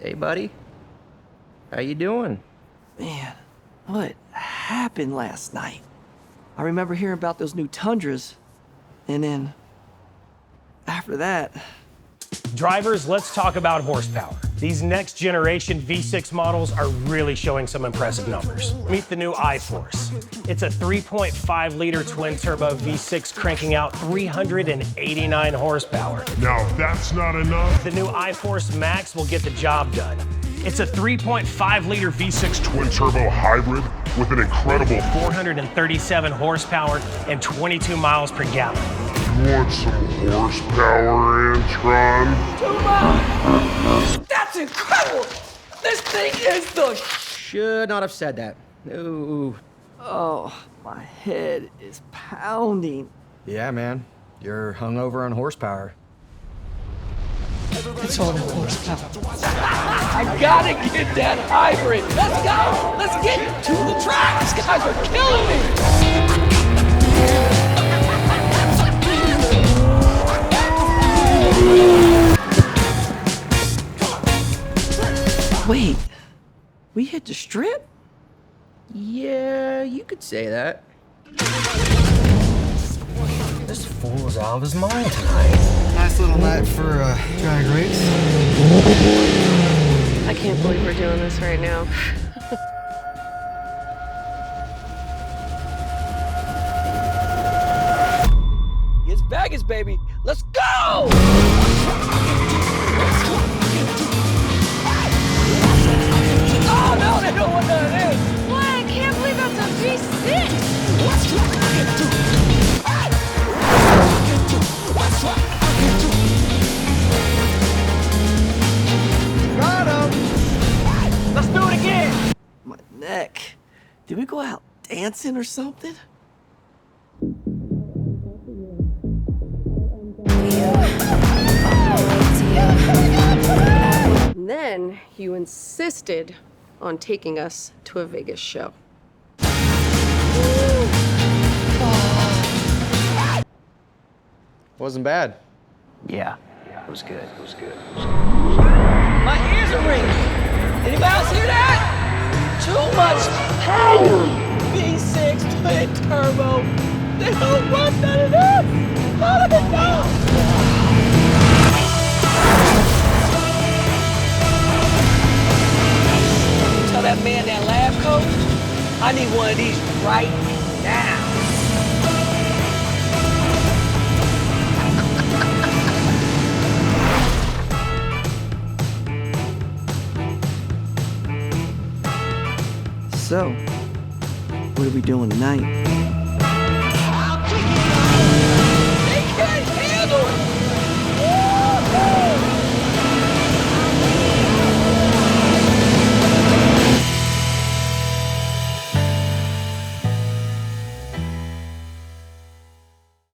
Hey, buddy. How you doing? Man, what happened last night? I remember hearing about those new Tundras, and then after that... Drivers, let's talk about horsepower. These next generation V6 models are really showing some impressive numbers. Meet the new iForce. It's a 3.5 liter twin turbo V6 cranking out 389 horsepower. Now that's not enough. The new iForce Max will get the job done. It's a 3.5 liter V6 Twin turbo hybrid with an incredible 437 horsepower and 22 miles per gallon. You want some horsepower, Antron? That's incredible! This thing is the... Should not have said that. Ooh. Oh, my head is pounding. Yeah, man. You're hungover on horsepower. It's all the horsepower. I gotta get that hybrid. Let's go! Let's get to the track! These guys are killing me! Wait, we hit the strip? Yeah, you could say that. This fool's out of his mind tonight. Nice little night for drag race. I can't believe we're doing this right now. It's Vegas, baby. Let's go! Oh, no, they don't want none of this. What? I can't believe that's a V6! Got him! Let's do it again. My neck. Did we go out dancing or something? And then you insisted on taking us to a Vegas show. Wasn't bad. Yeah, it was good. It was good. My ears are ringing. Anybody else hear that? Too much power. V6 twin turbo. They don't want none of this. None of it, no. Tell that man that lab coat, I need one of these right now. So, what are we doing tonight?